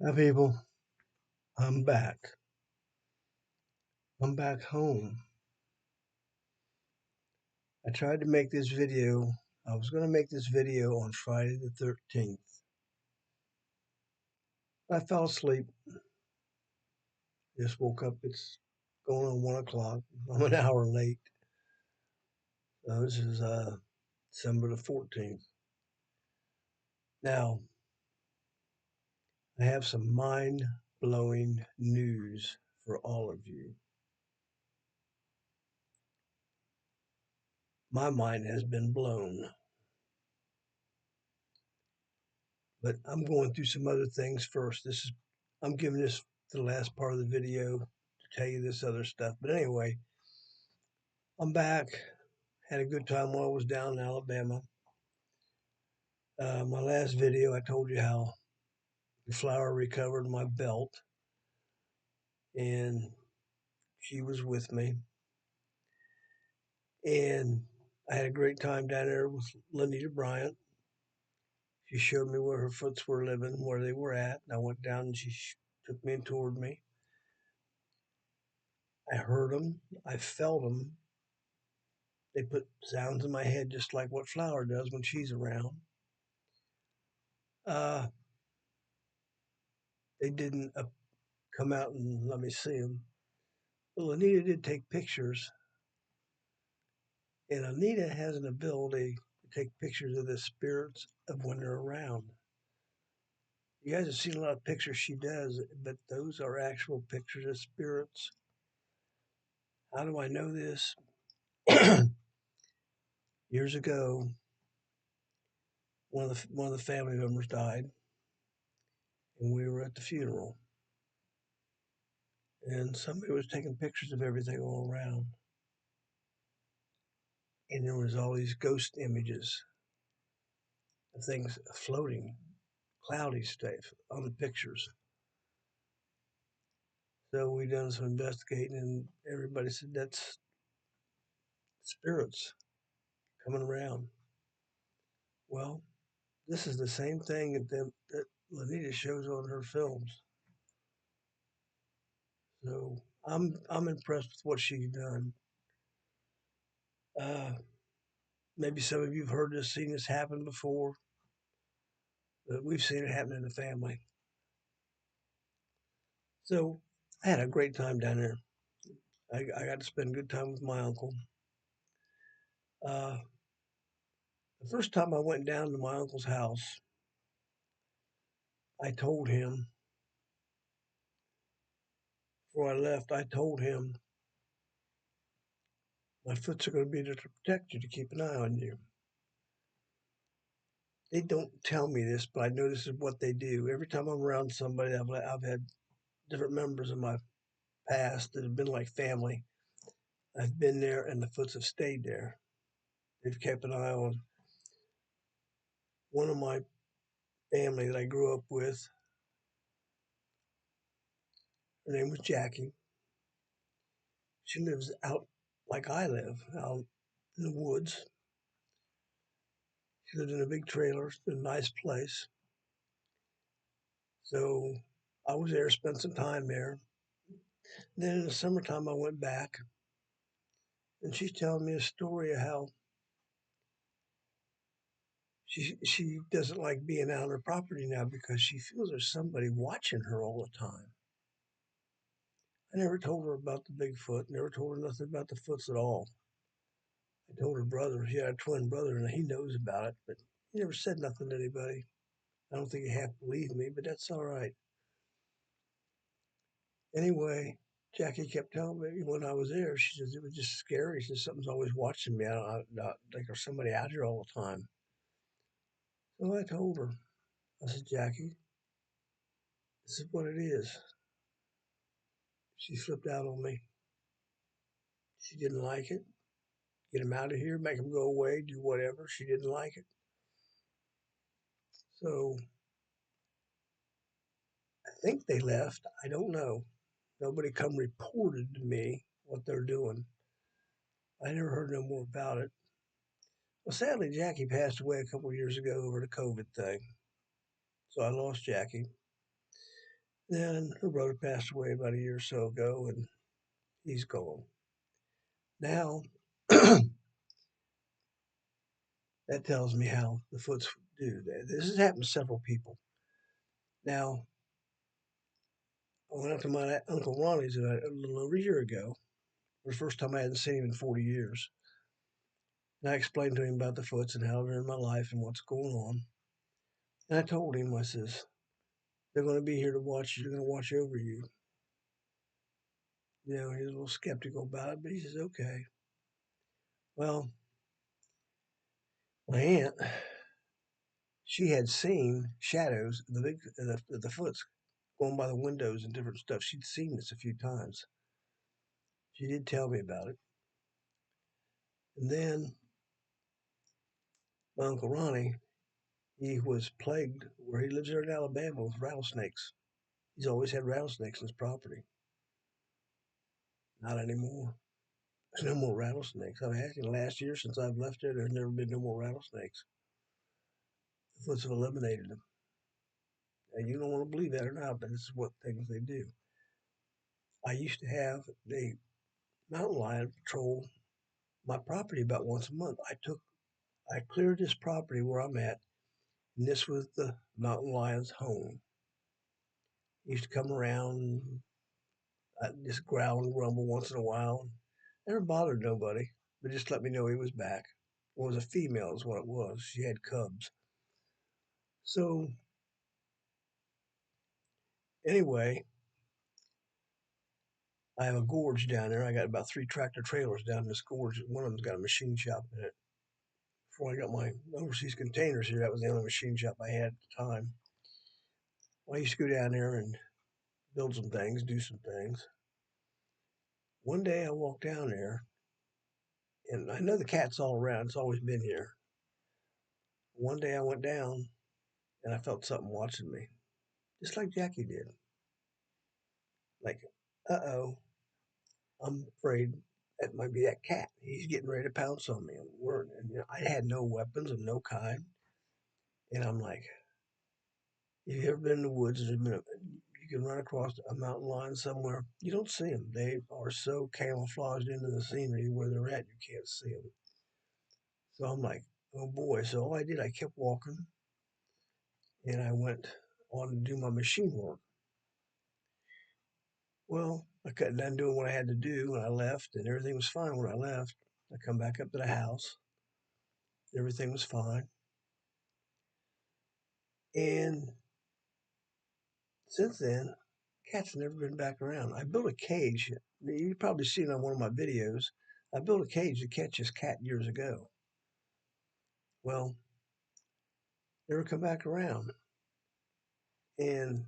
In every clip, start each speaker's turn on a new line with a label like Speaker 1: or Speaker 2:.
Speaker 1: Hi, people. I'm back. I'm back home. I tried to make this video. I was going to make this video on Friday the 13th. I fell asleep. Just woke up. It's going on 1 o'clock. I'm an hour late. So this is December the 14th. Now, I have some mind blowing news for all of you. My mind has been blown, but I'm going through some other things first. I'm giving this the last part of the video to tell you this other stuff. But anyway, I'm back. Had a good time while I was down in Alabama. My last video, I told you how the flower recovered my belt, and she was with me. And I had a great time down there with Lenita Bryant. She showed me where her foots were living, where they were at. And I went down and she took me and toured me. I heard them. I felt them. They put sounds in my head just like what Flower does when she's around. Uh, they didn't come out and let me see them. Well, Anita did take pictures, and Anita has an ability to take pictures of the spirits of when they're around. You guys have seen a lot of pictures she does, but those are actual pictures of spirits. How do I know this? Years ago, one of the family members died, and we were at the funeral, and somebody was taking pictures of everything all around, and there was all these ghost images of things floating, cloudy stuff on the pictures. So we done some investigating, and everybody said that's spirits coming around. Well, this is the same thing that Lanita shows on her films. So I'm impressed with what she's done. Uh, Maybe some of you've heard this, seen this happen before, but we've seen it happen in the family. So I had a great time down there. I got to spend good time with my uncle. Uh, the first time I went down to my uncle's house, I told him before I left, I told him my foots are going to be there to protect you, to keep an eye on you. They don't tell me this, but I know this is what they do. Every time I'm around somebody, I've had different members of my past that have been like family. I've been there, and the foots have stayed there. They've kept an eye on one of my family that I grew up with. Her name was Jackie. She lives out like I live, out in the woods. She lived in a big trailer, a nice place. So I was there, spent some time there. Then in the summertime, I went back, and she's telling me a story of how she doesn't like being out on her property now because she feels there's somebody watching her all the time. I never told her about the Bigfoot, never told her nothing about the Foots at all. I told her brother, she had a twin brother, and he knows about it, but he never said nothing to anybody. I don't think he half believed me, but that's all right. Anyway, Jackie kept telling me when I was there, she says it was just scary. She says something's always watching me. I think there's somebody out here all the time. So I told her, I said, Jackie, this is what it is. She flipped out on me. She didn't like it. Get him out of here, make him go away, do whatever. She didn't like it. So I think they left. I don't know. Nobody come reported to me what they're doing. I never heard no more about it. Well, sadly, Jackie passed away a couple of years ago over the COVID thing. So I lost Jackie. Then her brother passed away about a year or so ago, and he's gone. Now, that tells me how the Foots do that. This has happened to several people. Now, I went up to my Uncle Ronnie's a little over a year ago. It was the first time I hadn't seen him in 40 years. And I explained to him about the Foots and how they're in my life and what's going on. And I told him, I says, they're going to be here to watch you. They're going to watch over you. You know, he was a little skeptical about it, but he says, okay. Well, my aunt, she had seen shadows of the Foots going by the windows and different stuff. She'd seen this a few times. She did tell me about it. And then my Uncle Ronnie, he was plagued where he lives there in Alabama with rattlesnakes. He's always had rattlesnakes in his property. Not anymore. There's no more rattlesnakes. I mean, heck, in the last year since I've left there, there's never been no more rattlesnakes. The Foots have eliminated them. And you don't want to believe that or not, but this is what things they do. I used to have the mountain lion patrol my property about once a month. I cleared this property where I'm at, and this was the mountain lion's home. He used to come around, just growl and grumble once in a while. Never bothered nobody, but just let me know he was back. It was a female, is what it was. She had cubs. So anyway, I have a gorge down there. I got about 3 tractor trailers down in this gorge. One of them's got a machine shop in it. Before I got my overseas containers here, that was the only machine shop I had at the time. Well, I used to go down there and build some things, do some things. One day I walked down there, and I know the cat's all around. It's always been here. One day I went down, and I felt something watching me, just like Jackie did. Like, uh-oh, I'm afraid that might be that cat. He's getting ready to pounce on me. And you know, I had no weapons of no kind. And I'm like, if you've ever been in the woods, you can run across a mountain lion somewhere. You don't see them. They are so camouflaged into the scenery where they're at, you can't see them. So I'm like, oh boy. So all I did, I kept walking and I went on to do my machine work. Well, I got done doing what I had to do and I left, and everything was fine when I left. I come back up to the house, everything was fine. And since then, cats never been back around. I built a cage. You've probably seen it on one of my videos. I built a cage to catch this cat years ago. Well, never come back around. And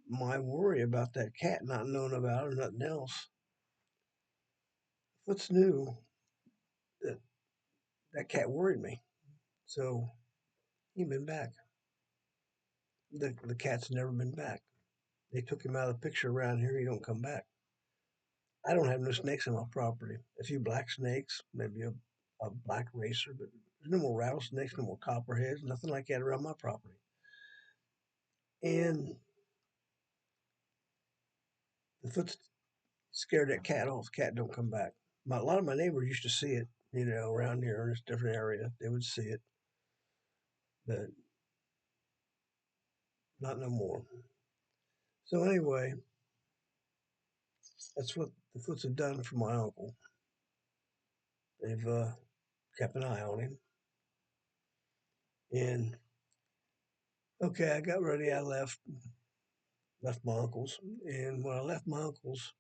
Speaker 1: my worry about that cat not knowing about it or nothing else, what's new that that cat worried me. So he ain't been back. The cat's never been back. They took him out of the picture around here. He don't come back. I don't have no snakes on my property. A few black snakes, maybe a black racer, but there's no more rattlesnakes, no more copperheads, nothing like that around my property. And the foot scared that cat off. The cat don't come back. A lot of my neighbors used to see it, you know, around here in this different area. They would see it, but not no more. So anyway, that's what the Foots have done for my uncle. They've kept an eye on him. And okay, I got ready. I left my uncle's, and when I left my uncle's,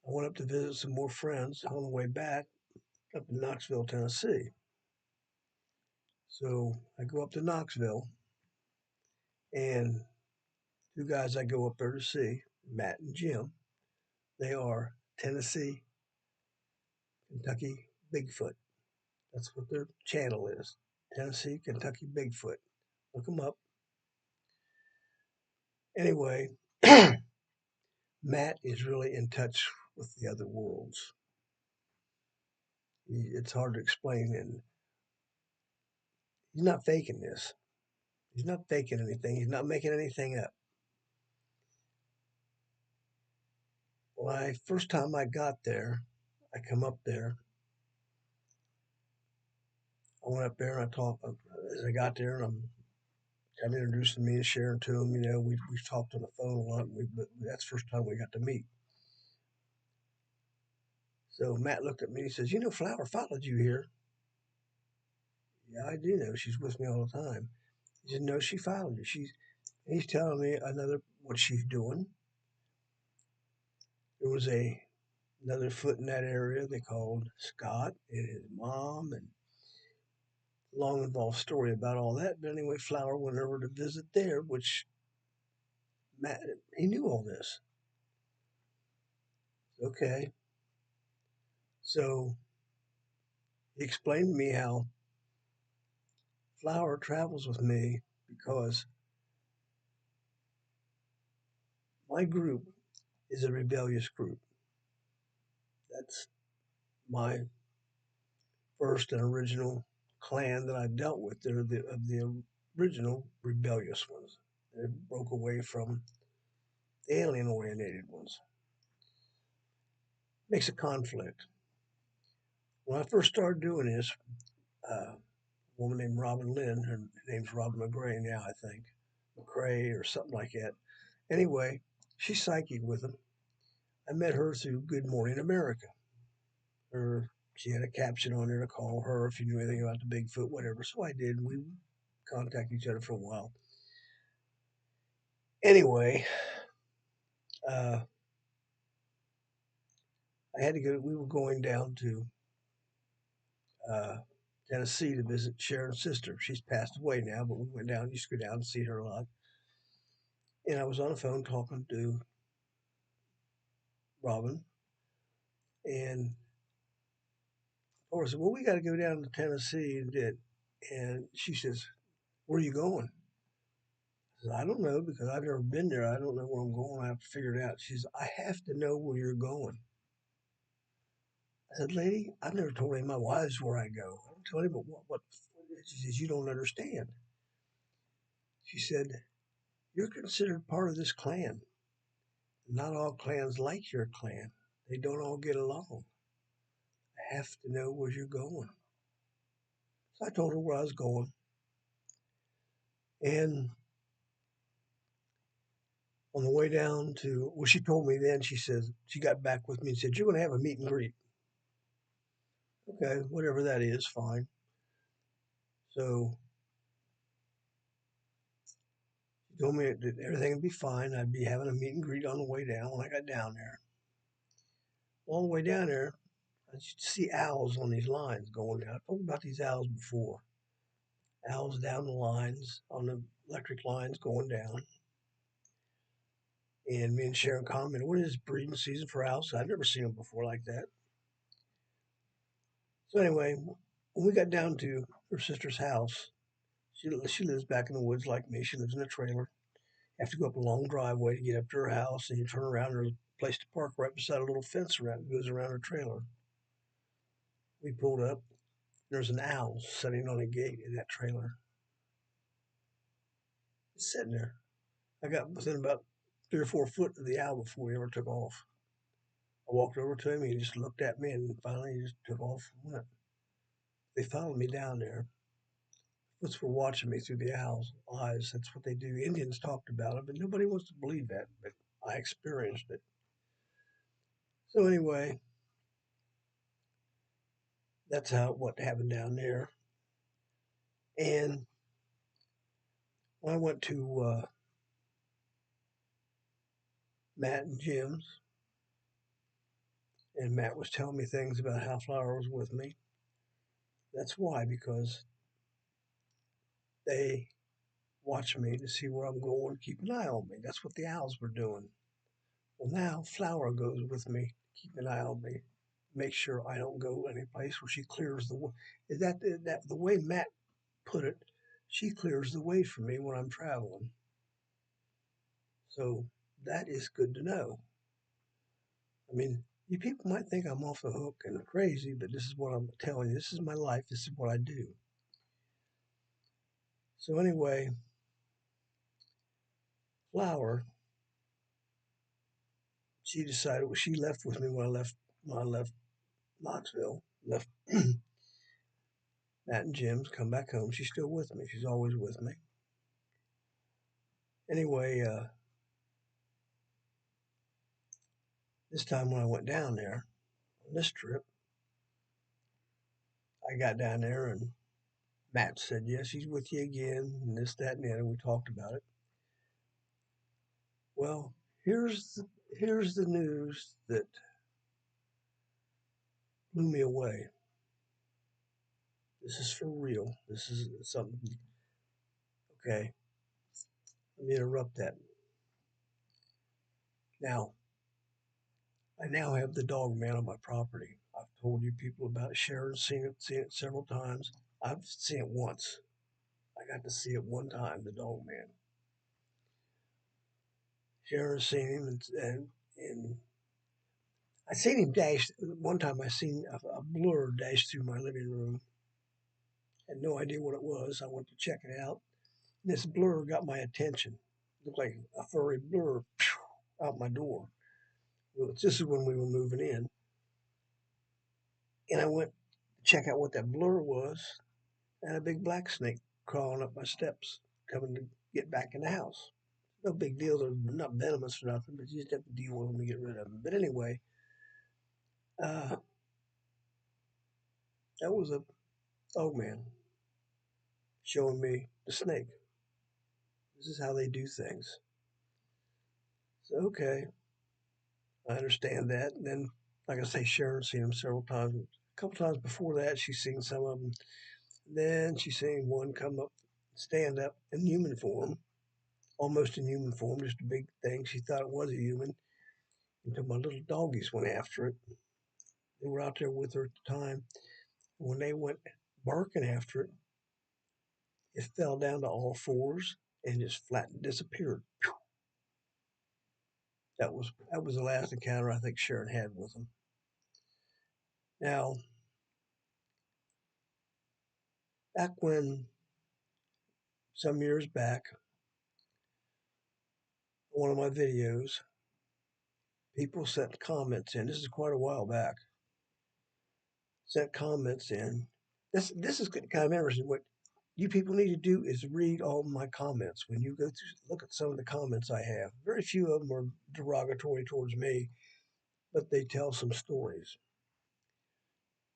Speaker 1: I went up to visit some more friends on the way back up in Knoxville, Tennessee. So I go up to Knoxville, and 2 guys I go up there to see, Matt and Jim, they are Tennessee, Kentucky Bigfoot. That's what their channel is. Tennessee, Kentucky Bigfoot. Look them up. Anyway, Matt is really in touch with the other worlds. It's hard to explain, and he's not faking this. He's not faking anything. He's not making anything up. First time I got there, I come up there. I went up there and I talked. As I got there, and I'm kind of introducing me and sharing to him. We've talked on the phone a lot, but that's the first time we got to meet. So Matt looked at me and he says, Flower followed you here. Yeah, I do know. She's with me all the time. He said, no, she followed you. He's telling me what she's doing. There was another foot in that area they called Scott and his mom, and long involved story about all that. But anyway, Flower went over to visit there, which Matt, he knew all this. Okay. So he explained to me how Flower travels with me because my group is a rebellious group. That's my first and original clan that I've dealt with. They're of the original rebellious ones. They broke away from the alien oriented ones. Makes a conflict. When I first started doing this, a woman named Robin Lynn, her name's Robin McGray now, I think, McCray or something like that. Anyway, she's psychic with them. I met her through Good Morning America. She had a caption on there to call her if you knew anything about the Bigfoot, whatever. So I did. We contacted each other for a while. Anyway, uh, I had to go. We were going down to uh, Tennessee to visit Sharon's sister. She's passed away now, but we went down. Used to go down and see her a lot. And I was on the phone talking to Robin, and I said, "Well, we got to go down to Tennessee." And she says, "Where are you going?" I said, "I don't know because I've never been there. I don't know where I'm going. I have to figure it out." She says, "I have to know where you're going." I said, "Lady, I've never told any of my wives where I go. I don't tell anybody what." She says, "You don't understand." She said, "You're considered part of this clan. Not all clans like your clan. They don't all get along. I have to know where you're going." So I told her where I was going. And on the way down to, well, she told me then, she says, she got back with me and said, "You're going to have a meet and greet." Okay, whatever that is, fine. So she told me that everything would be fine. I'd be having a meet and greet on the way down when I got down there. All the way down there, I used to see owls on these lines going down. I told you about these owls before. Owls down the lines, on the electric lines going down. And me and Sharon commented, "What is breeding season for owls?" I've never seen them before like that. So anyway, when we got down to her sister's house, she lives back in the woods like me. She lives in a trailer. You have to go up a long driveway to get up to her house, and you turn around. There's a place to park right beside a little fence around that goes around her trailer. We pulled up. There's an owl sitting on a gate in that trailer. It's sitting there. I got within about 3 or 4 foot of the owl before he ever took off. I walked over to him. He just looked at me, and finally he just took off and went. They followed me down there. What's for watching me through the owl's eyes? That's what they do. Indians talked about it, but nobody wants to believe that. But I experienced it. So anyway, that's what happened down there. And when I went to Matt and Jim's, and Matt was telling me things about how Flower was with me. That's why, because they watch me to see where I'm going, keep an eye on me. That's what the owls were doing. Well, now Flower goes with me, keep an eye on me, make sure I don't go any place where she clears the way. Is that the way Matt put it? She clears the way for me when I'm traveling. So that is good to know. I mean, you people might think I'm off the hook and crazy, but this is what I'm telling you. This is my life. This is what I do. So anyway, Flower, she decided, well, she left with me when I left Knoxville, left Matt and Jim's, come back home. She's still with me. She's always with me. Anyway, this time when I went down there on this trip, I got down there and Matt said, "Yes, she's with you again," and this, that, and the other. We talked about it. Well, here's the news that blew me away. This is for real. This is something. Okay, let me interrupt that. Now, I now have the dog man on my property. I've told you people about it. Sharon's seen it several times. I've seen it once. I got to see it one time, the dog man. Sharon's seen him, and I seen him dash. One time I seen a blur dash through my living room. Had no idea what it was. I went to check it out. And this blur got my attention. Looked like a furry blur out my door. Well, this is when we were moving in. And I went to check out what that blur was, and a big black snake crawling up my steps, coming to get back in the house. No big deal. They're not venomous or nothing, but you just have to deal with them and get rid of them. But anyway, uh, that was a dog man showing me the snake. This is how they do things. So, okay, I understand that. And then, like I say, Sharon's seen them several times. A couple times before that, she's seen some of them. Then she's seen one come up, stand up in human form, almost in human form, just a big thing. She thought it was a human until my little doggies went after it. They were out there with her at the time. When they went barking after it, it fell down to all fours and just flat disappeared. That was the last encounter I think Sharon had with them. Now, back when some years back, one of my videos, people sent comments in. This is quite a while back. Sent comments in. This is kind of interesting. What you people need to do is read all my comments. When you go through, look at some of the comments I have. Very few of them are derogatory towards me, but they tell some stories.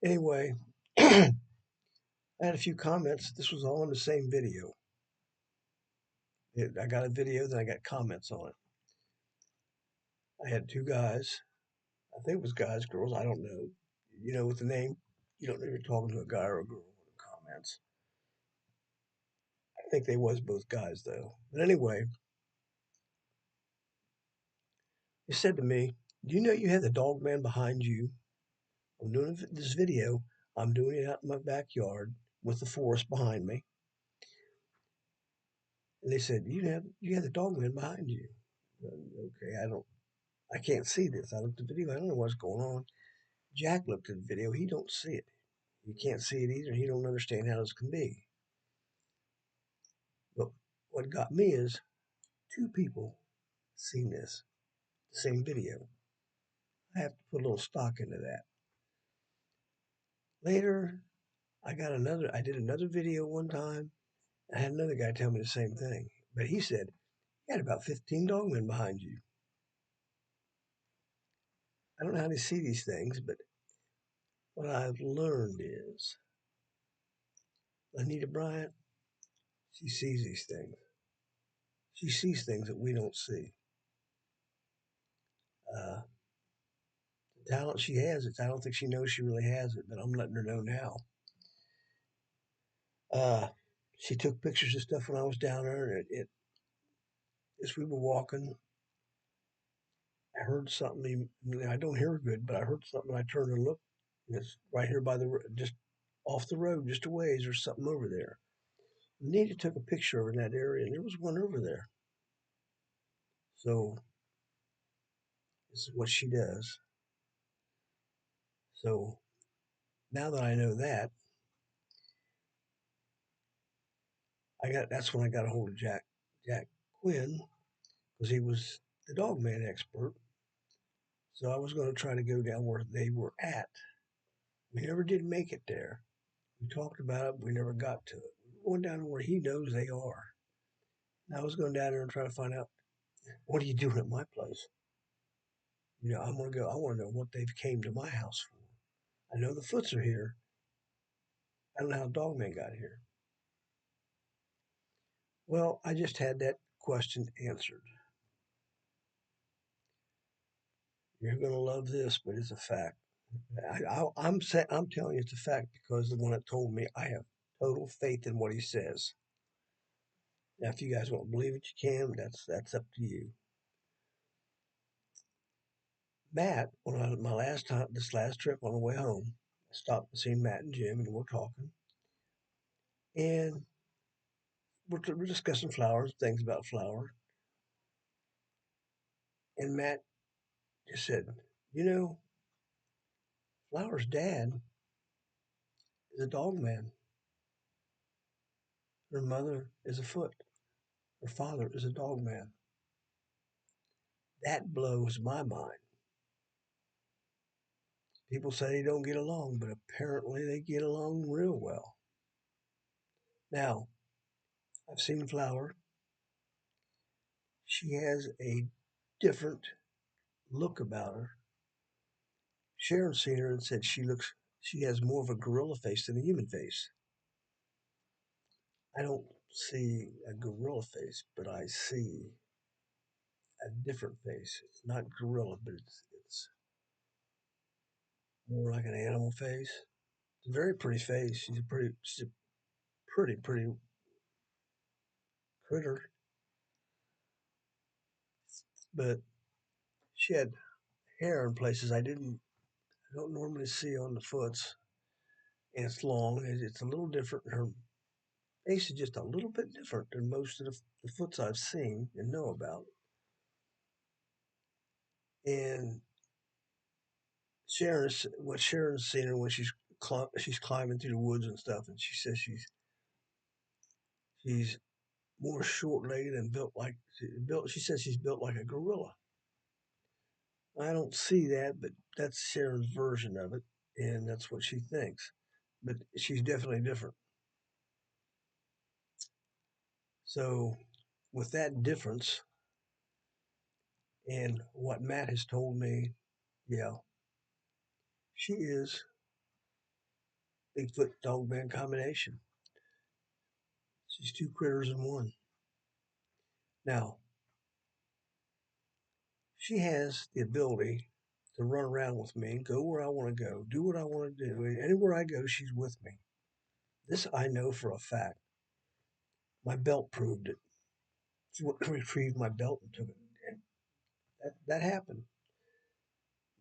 Speaker 1: Anyway, I had a few comments. This was all in the same video. I got a video, then I got comments on it. I had two guys. I think it was guys, girls. I don't know. You know, with the name, you don't know if you're talking to a guy or a girl in the comments. I think they was both guys though. But anyway, he said to me, "Do you know you had the dog man behind you? I'm doing this video. I'm doing it out in my backyard with the forest behind me." And they said, "You have the dog man behind you." Okay, I can't see this. I looked at the video. I don't know what's going on. Jack looked at the video. He don't see it. He can't see it either. He don't understand how this can be. But what got me is two people seen this, the same video. I have to put a little stock into that. Later, I did another video one time. I had another guy tell me the same thing. But he said, "You had about 15 dogmen behind you." I don't know how to see these things, but what I've learned is Anita Bryant, she sees these things. She sees things that we don't see. Uh, the talent she has, I don't think she knows she really has it, but I'm letting her know now. Uh, she took pictures of stuff when I was down there, and as we were walking, I heard something. I don't hear good, but I heard something. I turned and looked, and it's right here by just off the road, just a ways. There's something over there. Anita took a picture of it in that area, and there was one over there. So this is what she does. So now that I know that, that's when I got a hold of Jack Quinn, because he was the dog man expert. So I was going to try to go down where they were at. We never did make it there. We talked about it, but we never got to it. We went down to where he knows they are. And I was going down there and try to find out, what are you doing at my place? I'm going to go. I want to know what they've came to my house for. I know the Foots are here. I don't know how Dogman got here. Well, I just had that question answered. You're going to love this, but it's a fact. I'm telling you it's a fact because the one that told me, I have total faith in what he says. Now, if you guys won't believe it, you can. That's up to you. Matt, my last time, this last trip on the way home, I stopped and seen Matt and Jim, and we're talking, and we're discussing flowers, things about flowers, and Matt just said, "You know, Flower's dad is a dog man. Her mother is a foot. Her father is a dog man." That blows my mind. People say they don't get along, but apparently they get along real well. Now, I've seen Flower. She has a different look about her. Sharon seen her and said she has more of a gorilla face than a human face. I don't see a gorilla face, but I see a different face. It's not gorilla, but it's more like an animal face. It's a very pretty face. She's a pretty critter, but she had hair in places I don't normally see on the foots, and it's long. It's a little different. Her face is just a little bit different than most of the foots I've seen and know about. And Sharon's seen her when she's climbing through the woods and stuff, and she says she's more short-legged and built. She says she's built like a gorilla. I don't see that, but that's Sharon's version of it, and that's what she thinks. But she's definitely different. So, with that difference and what Matt has told me, yeah, she is Bigfoot Dogman combination. She's two critters in one. Now, she has the ability to run around with me, go where I want to go, do what I want to do. And anywhere I go, she's with me. This I know for a fact. My belt proved it. She retrieved my belt and took it. And that happened.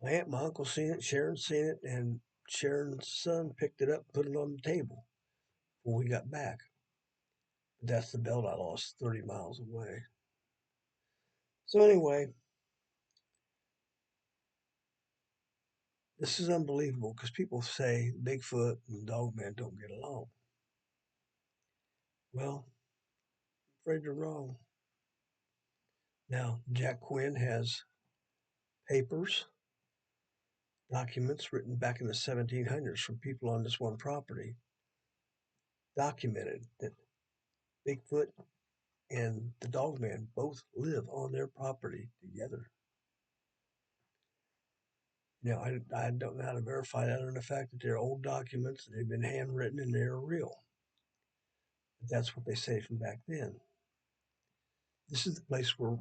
Speaker 1: My uncle seen it, Sharon seen it, and Sharon's son picked it up, put it on the table when we got back. That's the belt I lost 30 miles away. So anyway, this is unbelievable because people say Bigfoot and Dogman don't get along. Well, I'm afraid you're wrong. Now, Jack Quinn has papers, documents written back in the 1700s from people on this one property, documented that Bigfoot and the Dogman both live on their property together. Now, I don't know how to verify that or the fact that they're old documents, they've been handwritten, and they're real. But that's what they say from back then. This is the place where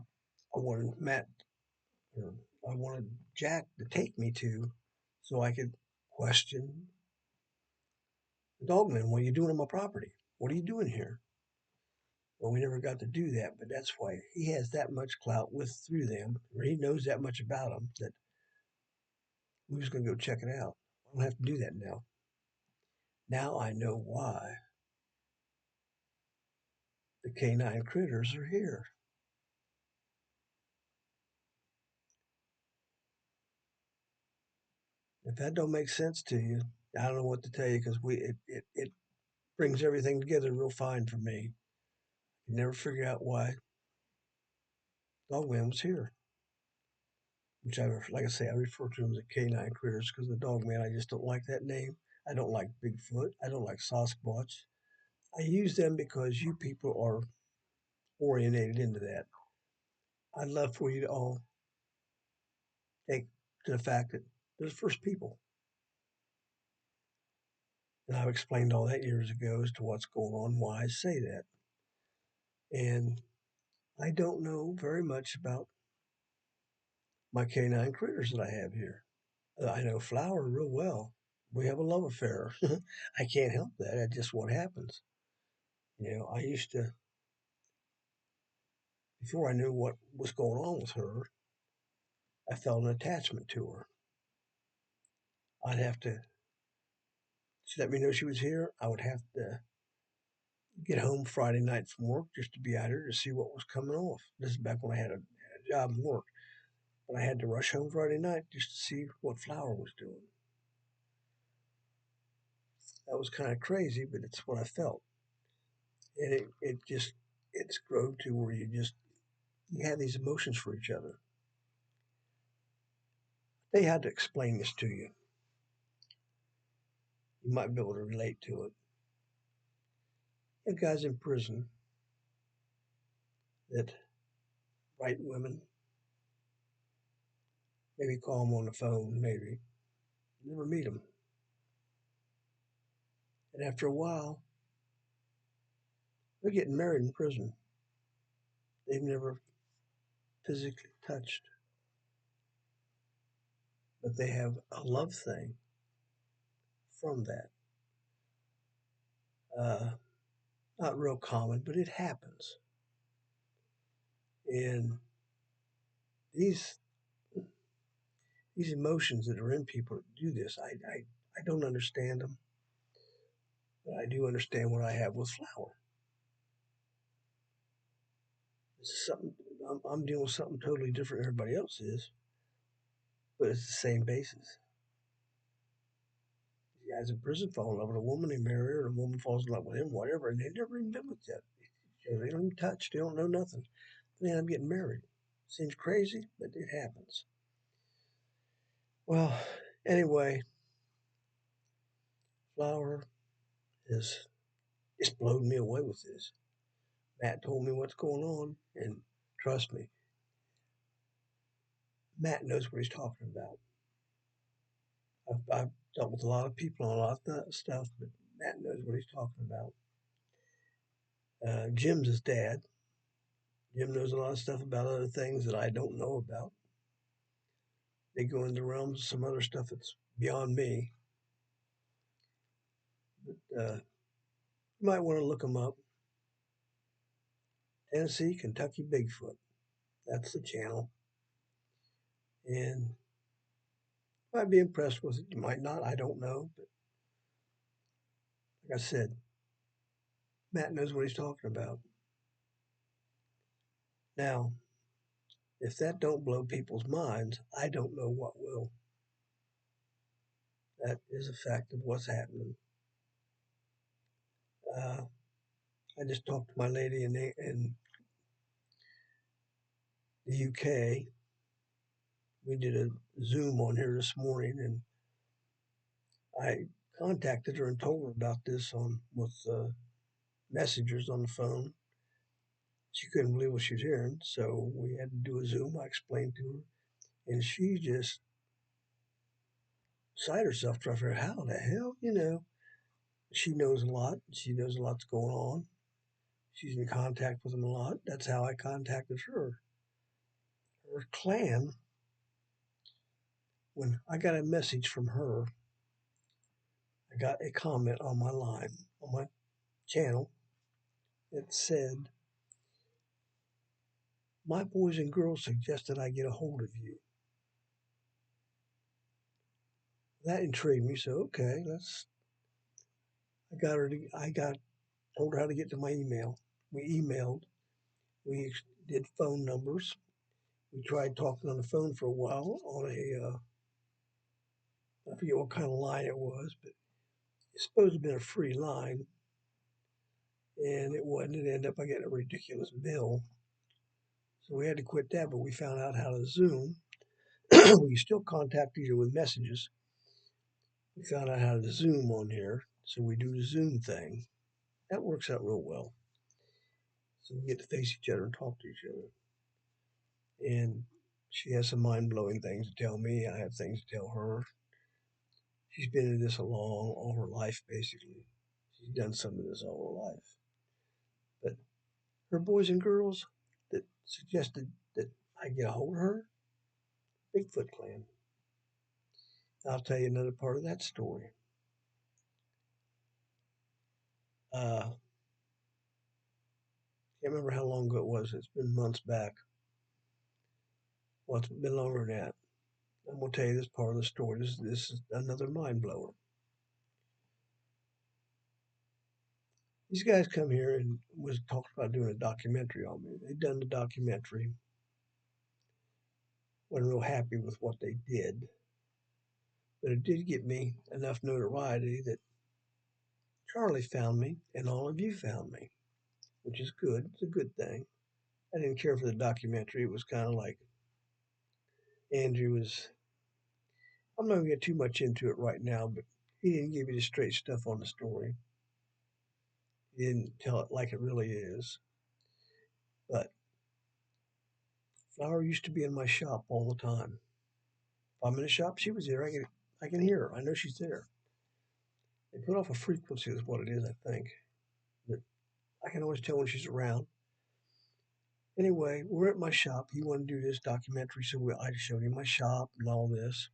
Speaker 1: I wanted Matt, or I wanted Jack to take me to so I could question the Dogman. What are you doing on my property? What are you doing here? Well, we never got to do that, but that's why he has that much clout through them, or he knows that much about them that we was going to go check it out. I don't have to do that now. Now I know why the canine critters are here. If that don't make sense to you, I don't know what to tell you because it brings everything together real fine for me. You never figure out why Dogman was here. which like I say, I refer to them as canine critters because the dog man, I just don't like that name. I don't like Bigfoot. I don't like Sasquatch. I use them because you people are orientated into that. I'd love for you to all take to the fact that there's first people. And I've explained all that years ago as to what's going on, why I say that. And I don't know very much about my canine critters that I have here. I know Flower real well. We have a love affair. I can't help that. That's just what happens. I used to, before I knew what was going on with her, I felt an attachment to her. I'd have to, she let me know she was here. I would have to get home Friday night from work just to be out here to see what was coming off. This is back when I had a job and work. But I had to rush home Friday night just to see what Flower was doing. That was kind of crazy, but it's what I felt. And it's grown to where you have these emotions for each other. They had to explain this to you. You might be able to relate to it. You have guys in prison that write women, maybe call them on the phone, maybe. Never meet them. And after a while, they're getting married in prison. They've never physically touched, but they have a love thing from that. Uh, Not real common, but it happens. And these these emotions that are in people that do this, I don't understand them, but I do understand what I have with Flower. This is something I'm dealing with something totally different than everybody else is, but it's the same basis. The guys in prison fall in love with a woman, they marry her, and the woman falls in love with him, whatever, and they've never even been with that. They don't even touch, they don't know nothing. They end up getting married. Seems crazy, but it happens. Well, anyway, Flower is just blown me away with this. Matt told me what's going on, and trust me, Matt knows what he's talking about. I've dealt with a lot of people on a lot of stuff, but Matt knows what he's talking about. Jim's his dad. Jim knows a lot of stuff about other things that I don't know about. They go into realms of some other stuff that's beyond me. But you might want to look them up. Tennessee, Kentucky Bigfoot. That's the channel. And you might be impressed with it. You might not. I don't know. But like I said, Matt knows what he's talking about. Now, if that don't blow people's minds, I don't know what will. That is a fact of what's happening. Uh, I just talked to my lady in the UK. We did a Zoom on here this morning, and I contacted her and told her about this on with messengers on the phone. She couldn't believe what she was hearing, so we had to do a Zoom. I explained to her, and she just beside herself, trying to figure out how the hell. She knows a lot. She knows a lot's going on. She's in contact with them a lot. That's how I contacted her. Her clan, when I got a message from her, I got a comment on my line, on my channel, that said, my boys and girls suggested I get a hold of you. That intrigued me, so okay, I told her how to get to my email. We emailed, we did phone numbers. We tried talking on the phone for a while on I forget what kind of line it was, but it's supposed to have been a free line, and it wasn't. It ended up by getting a ridiculous bill. So we had to quit that, but we found out how to Zoom. We still contact each other with messages. We found out how to Zoom on here, so we do the Zoom thing. That works out real well. So we get to face each other and talk to each other. And she has some mind blowing things to tell me. I have things to tell her. She's been in this all her life, basically. She's done some of this all her life. But her boys and girls that suggested that I get a hold of her, Bigfoot clan. I'll tell you another part of that story. Can't remember how long ago it was. It's been months back. Well, it's been longer than that. I'm going to tell you this part of the story. This is another mind blower. These guys come here and was talking about doing a documentary on me. They'd done the documentary. Wasn't real happy with what they did, but it did get me enough notoriety that Charlie found me and all of you found me, which is good. It's a good thing. I didn't care for the documentary. It was kind of like Andrew was. I'm not going to get too much into it right now, but he didn't give you the straight stuff on the story. He didn't tell it like it really is. But Flower used to be in my shop all the time. If I'm in the shop, she was there. I can hear her. I know she's there. They put off a frequency, is what it is, I think. But I can always tell when she's around. Anyway, we're at my shop. He wanted to do this documentary, so I showed him my shop and all this.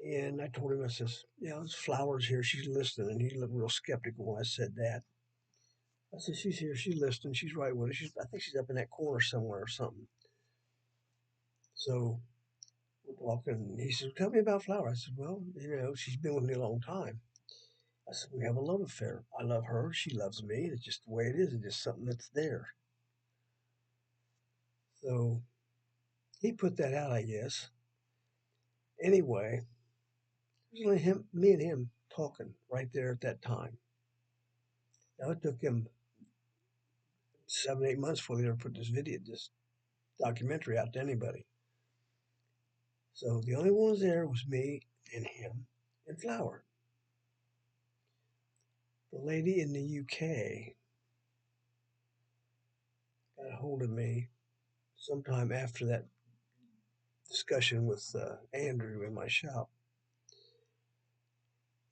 Speaker 1: And I told him, I says, yeah, there's Flowers here. She's listening. And he looked real skeptical when I said that. I said, she's here. She's listening. She's right with us. I think she's up in that corner somewhere or something. So we're talking. He said, tell me about Flower. I said, well, she's been with me a long time. I said, we have a love affair. I love her. She loves me. It's just the way it is. It's just something that's there. So he put that out, I guess. Anyway, it was only me and him talking right there at that time. Now it took him 7, 8 months before they ever put this documentary out to anybody. So the only ones there was me and him and Flower. The lady in the UK got a hold of me sometime after that discussion with Andrew in my shop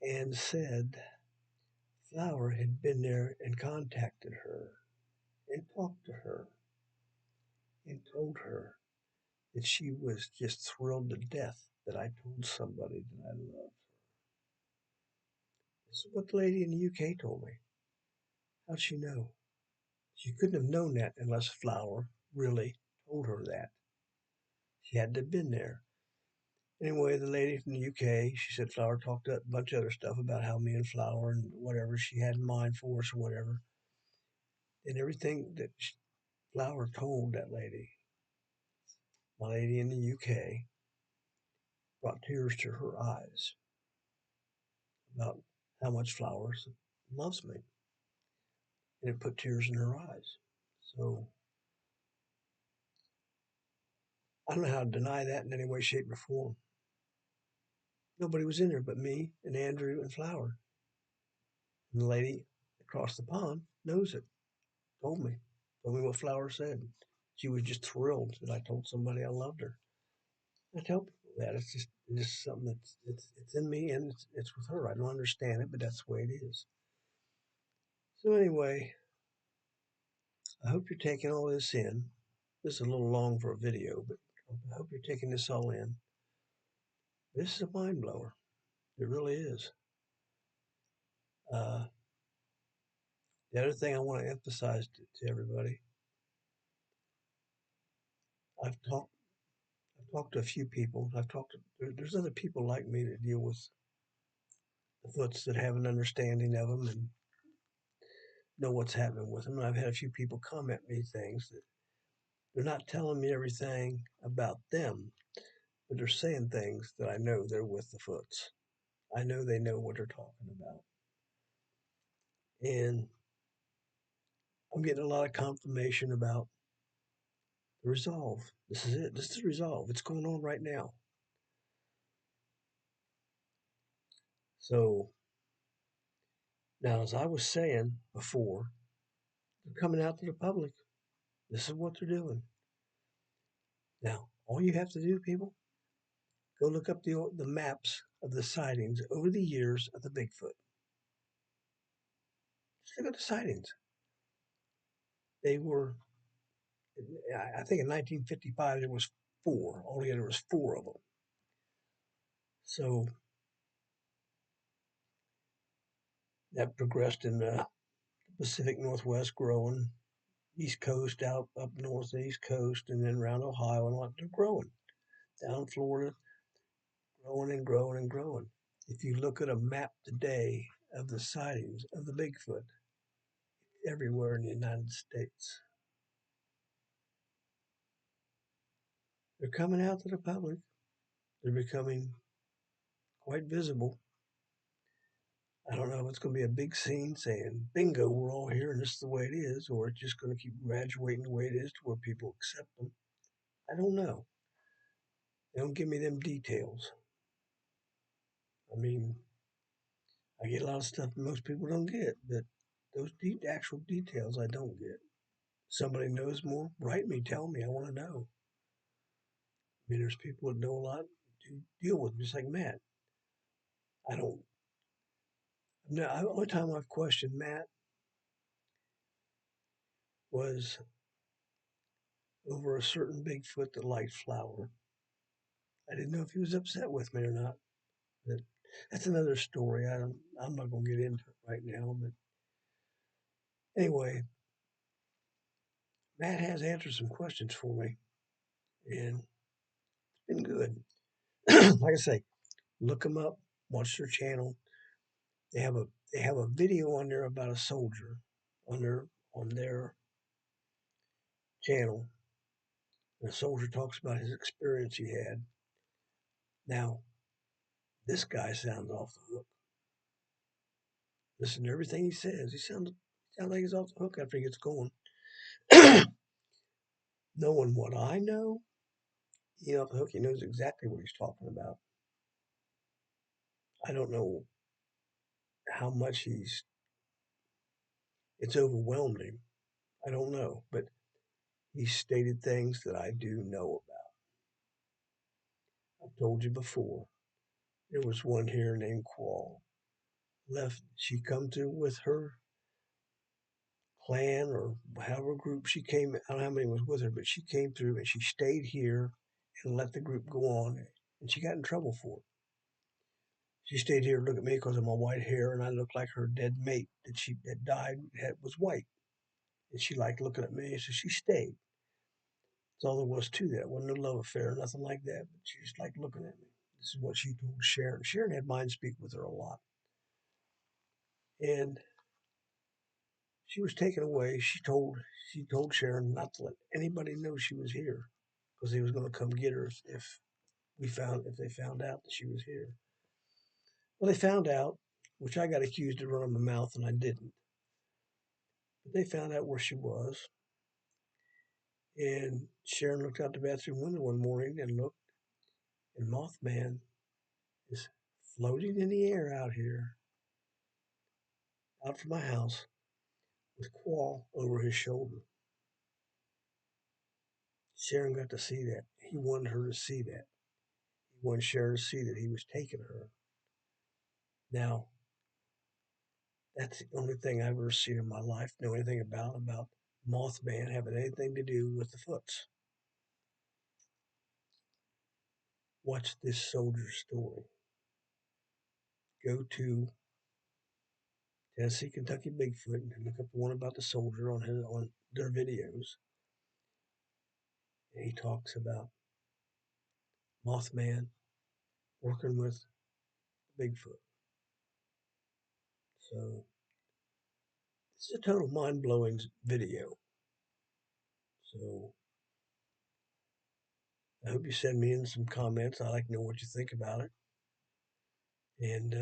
Speaker 1: and said Flower had been there and contacted her and talked to her and told her that she was just thrilled to death that I told somebody that I loved. This is what the lady in the UK told me. How'd she know? She couldn't have known that unless Flower really told her that. She had to have been there. Anyway, the lady from the UK, she said Flower talked a bunch of other stuff about how me and Flower and whatever she had in mind for us or whatever. And everything that Flower told that lady, my lady in the UK, brought tears to her eyes about how much Flowers loves me. And it put tears in her eyes. So I don't know how to deny that in any way, shape, or form. Nobody was in there but me and Andrew and Flower. And the lady across the pond knows it. Told me what Flower said. She was just thrilled that I told somebody I loved her. I tell people that it's just something it's in me and it's with her. I don't understand it, but that's the way it is. So anyway, I hope you're taking all this in. This is a little long for a video, but I hope you're taking this all in. This is a mind blower. It really is. Uh, the other thing I want to emphasize to everybody, I've talked I've talked to a few people. There's other people like me that deal with the foots that have an understanding of them and know what's happening with them. And I've had a few people comment me things that they're not telling me everything about them, but they're saying things that I know they're with the foots. I know they know what they're talking about. And I'm getting a lot of confirmation about The resolve. This is it. This is the resolve. It's going on right now. So now, as I was saying before, they're coming out to the public. This is what they're doing. Now, all you have to do, people, go look up the maps of the sightings over the years of the Bigfoot. Just look at the sightings. They were, I think in 1955, there was four. Altogether, there was four of them. So that progressed in the Pacific Northwest, growing East Coast, out up north and East Coast, and then around Ohio and what they're growing. Down Florida, growing and growing and growing. If you look at a map today of the sightings of the Bigfoot everywhere in the United States, they're coming out to the public. They're becoming quite visible. I don't know if it's going to be a big scene saying, bingo, we're all here and this is the way it is, or it's just going to keep graduating the way it is to where people accept them. I don't know. They don't give me them details. I mean, I get a lot of stuff most people don't get, but those actual details I don't get. Somebody knows more, write me, tell me. I want to know. I mean, there's people that know a lot to deal with, just like Matt. I don't. No, the only time I've questioned Matt was over a certain Bigfoot that liked flour. I didn't know if he was upset with me or not. But that's another story. I'm not going to get into it right now. But anyway, Matt has answered some questions for me, and it's been good. Like I say, look them up, watch their channel. They have a they have a video on there about a soldier on their channel. And the soldier talks about his experience he had. Now, this guy sounds off the hook. Listen to everything he says. He sounds like he's off the hook after he gets going. Knowing what I know, he off the hook. He knows exactly what he's talking about. I don't know how much it's overwhelmed him. I don't know, but he stated things that I do know about. I've told you before. There was one here named Qual. She come through with her clan or however group she came. I don't know how many was with her, but she came through and she stayed here and let the group go on. And she got in trouble for it. She stayed here to look at me because of my white hair, and I looked like her dead mate that she had died was white. And she liked looking at me, so she stayed. That's all there was to that. It wasn't a love affair, nothing like that. But she just liked looking at me. This is what she told Sharon. Sharon had mind speak with her a lot. And she was taken away. She told Sharon not to let anybody know she was here because they was going to come get her if they found out that she was here. Well, they found out, which I got accused of running my mouth and I didn't. But they found out where she was, and Sharon looked out the bathroom window one morning and looked, and Mothman is floating in the air out here, out from my house, with Qual over his shoulder. Sharon got to see that. He wanted her to see that. He wanted Sharon to see that he was taking her. Now, that's the only thing I've ever seen in my life, know anything about Mothman having anything to do with the Foots. Watch this soldier's story. Go to Tennessee, Kentucky Bigfoot and look up the one about the soldier on their videos. And he talks about Mothman working with Bigfoot. So this is a total mind blowing video. So I hope you send me in some comments. I'd like to know what you think about it. And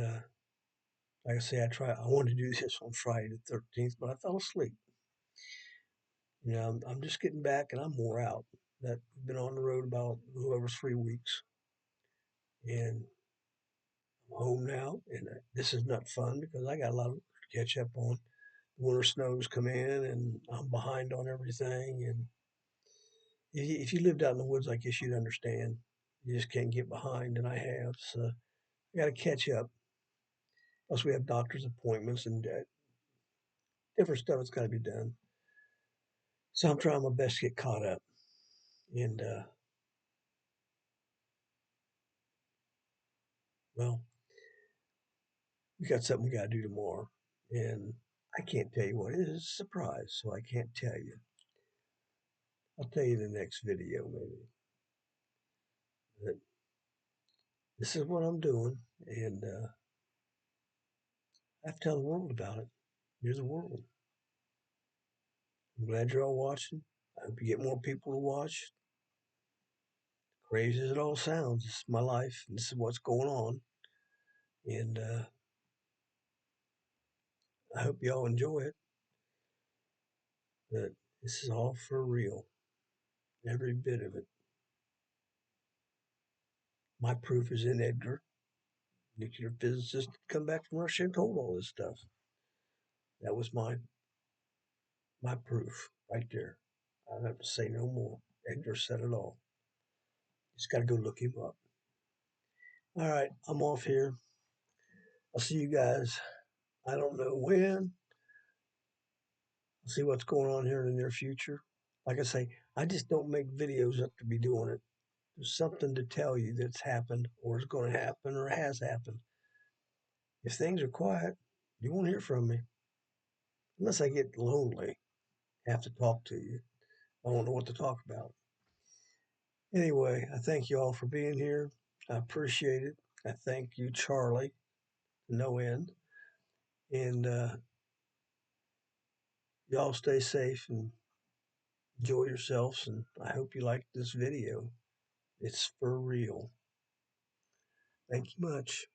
Speaker 1: like I say, I wanted to do this on Friday the 13th, but I fell asleep. I'm just getting back and I'm more out. that we've been on the road about a little over 3 weeks, and I'm home now. And this is not fun because I got a lot to catch up on. The winter snows come in, and I'm behind on everything. And if you lived out in the woods, I guess you'd understand. You just can't get behind, and I have. So I got to catch up. Plus, we have doctor's appointments and different stuff that's got to be done. So I'm trying my best to get caught up. And, well, we got something we got to do tomorrow. And I can't tell you what it is. It's a surprise, so I can't tell you. I'll tell you in the next video, maybe. But this is what I'm doing. And I have to tell the world about it. Here's the world. I'm glad you're all watching. I hope you get more people to watch. Crazy as it all sounds, this is my life. And this is what's going on. And I hope you all enjoy it. But this is all for real. Every bit of it. My proof is in Edgar, nuclear physicist, come back from Russia and told all this stuff. That was my proof right there. I don't have to say no more. Edgar said it all. Just got to go look him up. All right, I'm off here. I'll see you guys. I don't know when. I'll see what's going on here in the near future. Like I say, I just don't make videos up to be doing it. There's something to tell you that's happened or is going to happen or has happened. If things are quiet, you won't hear from me unless I get lonely, have to talk to you. I don't know what to talk about. Anyway, I thank you all for being here. I appreciate it. I thank you, Charlie, no end. And y'all stay safe and enjoy yourselves. And I hope you liked this video. It's for real. Thank you much.